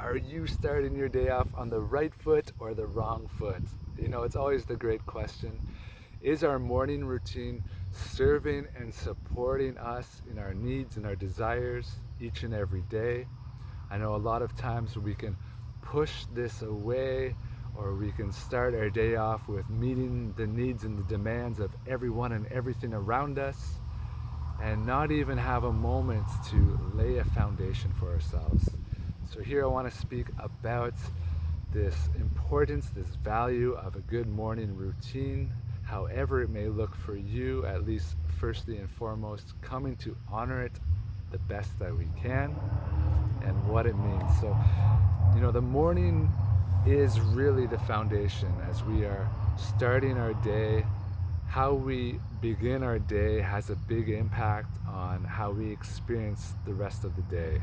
are you starting your day off on the right foot or the wrong foot? It's always the great question. Is our morning routine serving and supporting us in our needs and our desires each and every day? I know a lot of times we can push this away, or we can start our day off with meeting the needs and the demands of everyone and everything around us, and not even have a moment to lay a foundation for ourselves. So here I want to speak about this importance, this value of a good morning routine, however it may look for you, at least firstly and foremost, coming to honor it the best that we can, and what it means. So, the morning is really the foundation as we are starting our day. How we begin our day has a big impact on how we experience the rest of the day,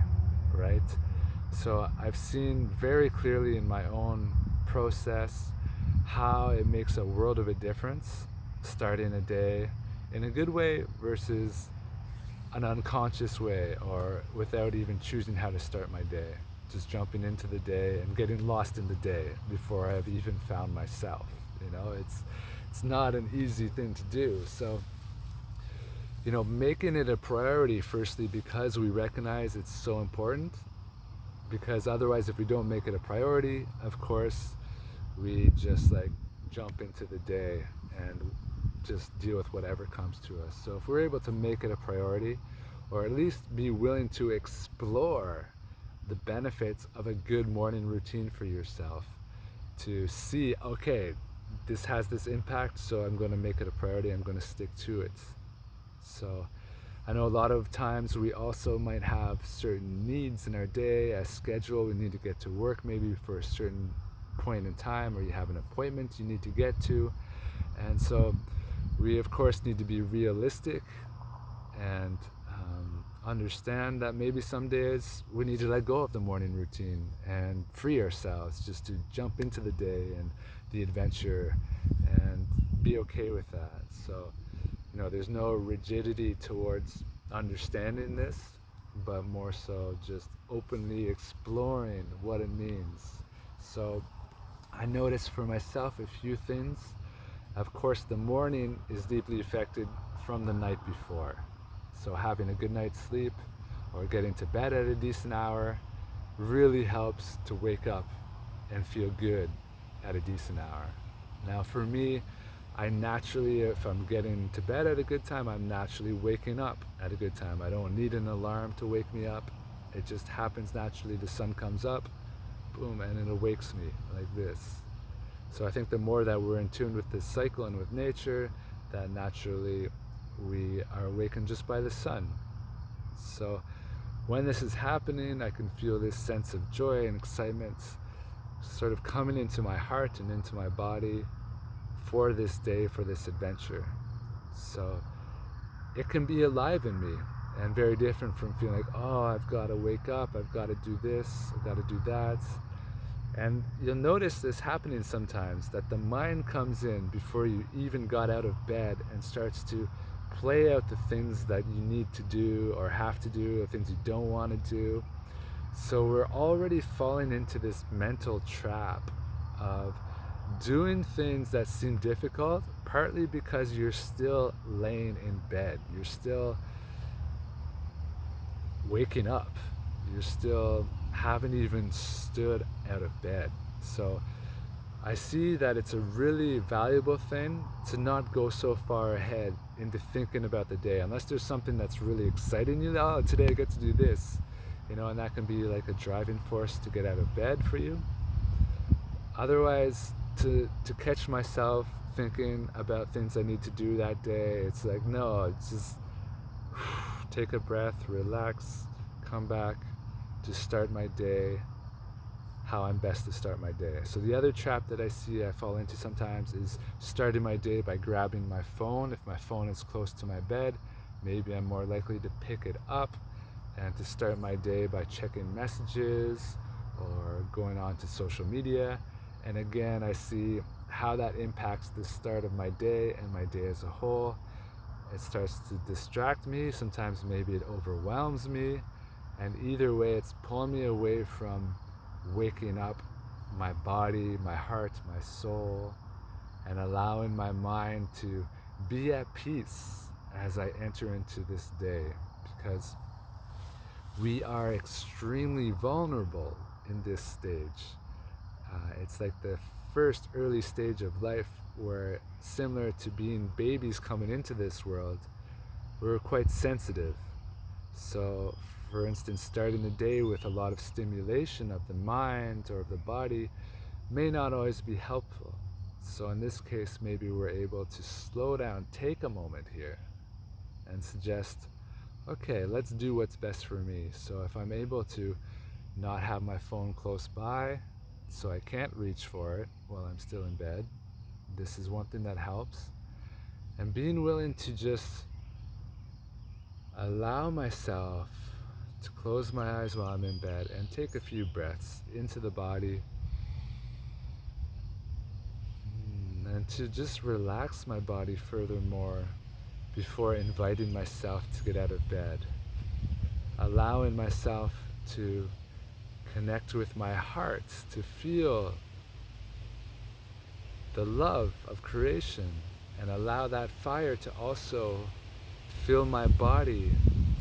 right? So I've seen very clearly in my own process how it makes a world of a difference starting a day in a good way versus an unconscious way, or without even choosing how to start my day. Just jumping into the day and getting lost in the day before I've even found myself. It's not an easy thing to do. So, making it a priority, firstly, because we recognize it's so important. Because otherwise, if we don't make it a priority, of course, we just jump into the day and just deal with whatever comes to us. So if we're able to make it a priority, or at least be willing to explore the benefits of a good morning routine for yourself, to see, okay, this has this impact, so I'm going to make it a priority, I'm going to stick to it. So I know a lot of times we also might have certain needs in our day, a schedule, we need to get to work maybe for a certain point in time, or you have an appointment you need to get to. And so we of course need to be realistic and understand that maybe some days we need to let go of the morning routine and free ourselves just to jump into the day and the adventure, and be okay with that. So there's no rigidity towards understanding this, but more so just openly exploring what it means. So I noticed for myself a few things. Of course, the morning is deeply affected from the night before. So having a good night's sleep or getting to bed at a decent hour really helps to wake up and feel good at a decent hour. Now for me, I naturally, if I'm getting to bed at a good time, I'm naturally waking up at a good time. I don't need an alarm to wake me up. It just happens naturally. The sun comes up, boom, and it awakes me like this. So I think the more that we're in tune with this cycle and with nature, that naturally we are awakened just by the sun. So when this is happening, I can feel this sense of joy and excitement sort of coming into my heart and into my body for this day, for this adventure. So it can be alive in me, and very different from feeling like, oh, I've got to wake up, I've got to do this, I've got to do that. And you'll notice this happening sometimes, that the mind comes in before you even got out of bed and starts to play out the things that you need to do or have to do, or things you don't want to do. So we're already falling into this mental trap of doing things that seem difficult, partly because you're still laying in bed. You're still waking up. You're still haven't even stood out of bed. So I see that it's a really valuable thing to not go so far ahead into thinking about the day, unless there's something that's really exciting you. Oh, today I get to do this, and that can be like a driving force to get out of bed for you. Otherwise, to catch myself thinking about things I need to do that day, it's like, no, it's just take a breath, relax, come back to start my day how I'm best to start my day. So the other trap that I see I fall into sometimes is starting my day by grabbing my phone. If my phone is close to my bed, maybe I'm more likely to pick it up and to start my day by checking messages or going on to social media. And again, I see how that impacts the start of my day and my day as a whole. It starts to distract me. Sometimes maybe it overwhelms me. And either way, it's pulling me away from waking up my body, my heart, my soul, and allowing my mind to be at peace as I enter into this day, because we are extremely vulnerable in this stage. It's like the first early stage of life where, similar to being babies coming into this world, we're quite sensitive. So, for instance, starting the day with a lot of stimulation of the mind or of the body may not always be helpful. So in this case, maybe we're able to slow down, take a moment here, and suggest, okay, let's do what's best for me. So if I'm able to not have my phone close by, so I can't reach for it while I'm still in bed, this is one thing that helps. And being willing to just allow myself to close my eyes while I'm in bed and take a few breaths into the body, and to just relax my body furthermore before inviting myself to get out of bed. Allowing myself to connect with my heart, to feel the love of creation, and allow that fire to also fill my body,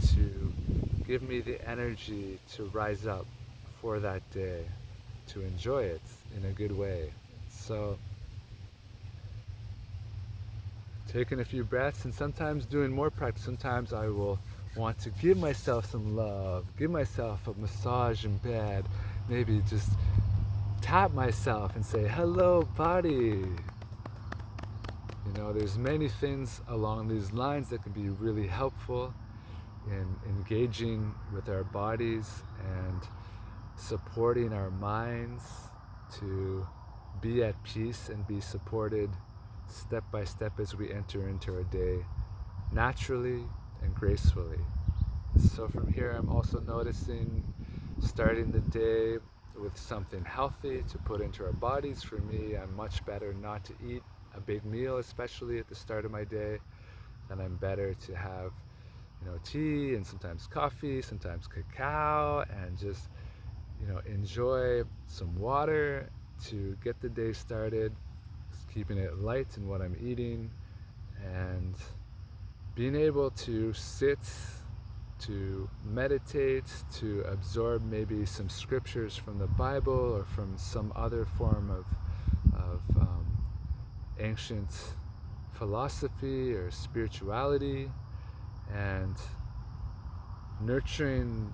to give me the energy to rise up for that day, to enjoy it in a good way. So taking a few breaths, and sometimes doing more practice. Sometimes I will want to give myself some love, give myself a massage in bed, maybe just tap myself and say, hello body. You know, there's many things along these lines that can be really helpful in engaging with our bodies and supporting our minds to be at peace and be supported step by step as we enter into our day naturally and gracefully. So from here, I'm also noticing starting the day with something healthy to put into our bodies. For me, I'm much better not to eat a big meal, especially at the start of my day, and I'm better to have, tea and sometimes coffee, sometimes cacao, and just, enjoy some water to get the day started, just keeping it light in what I'm eating, and being able to sit, to meditate, to absorb maybe some scriptures from the Bible or from some other form of ancient philosophy or spirituality, and nurturing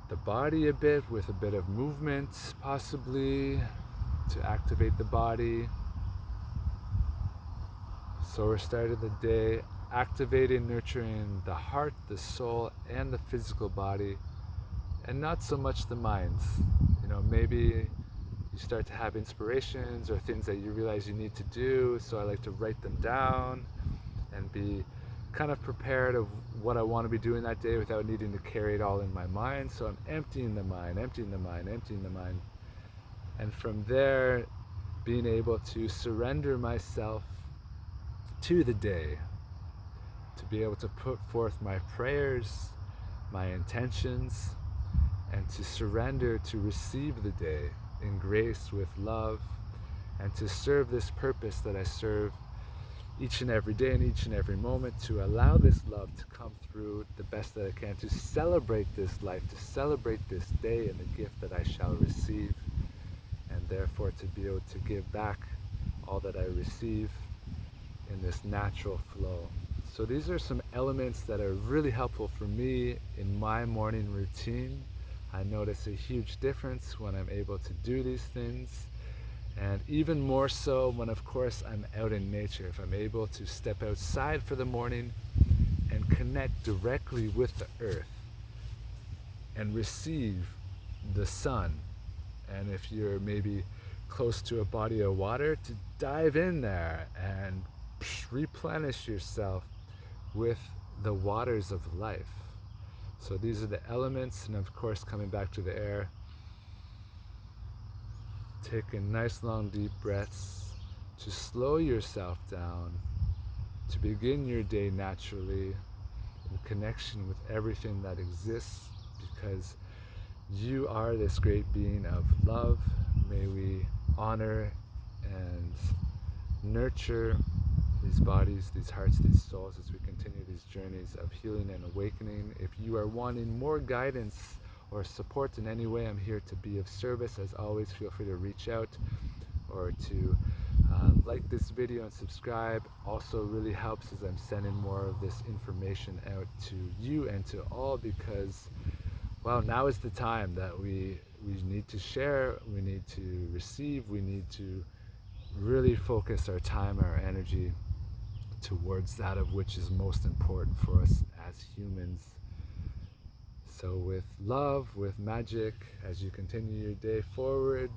the body a bit with a bit of movement, possibly to activate the body. So we're starting the day activating, nurturing the heart, the soul, and the physical body, and not so much the minds. Maybe you start to have inspirations or things that you realize you need to do, so I like to write them down and be kind of prepared of what I want to be doing that day without needing to carry it all in my mind. So I'm emptying the mind, emptying the mind, emptying the mind. And from there, being able to surrender myself to the day, to be able to put forth my prayers, my intentions, and to surrender to receive the day in grace with love, and to serve this purpose that I serve each and every day and each and every moment, to allow this love to come through the best that I can, to celebrate this life, to celebrate this day and the gift that I shall receive, and therefore to be able to give back all that I receive in this natural flow. So these are some elements that are really helpful for me in my morning routine. I notice a huge difference when I'm able to do these things, and even more so when, of course, I'm out in nature. If I'm able to step outside for the morning and connect directly with the earth and receive the sun, and if you're maybe close to a body of water, to dive in there and replenish yourself with the waters of life. So these are the elements, and of course coming back to the air, taking nice long deep breaths to slow yourself down, to begin your day naturally in connection with everything that exists, because You are this great being of love. May we honor and nurture these bodies, these hearts, these souls as we continue these journeys of healing and awakening. If you are wanting more guidance or support in any way, I'm here to be of service. As always, feel free to reach out or to like this video and subscribe. Also really helps as I'm sending more of this information out to you and to all, because well, now is the time that we need to share, we need to receive, we need to really focus our time, our energy towards that of which is most important for us as humans. So with love, with magic, as you continue your day forward,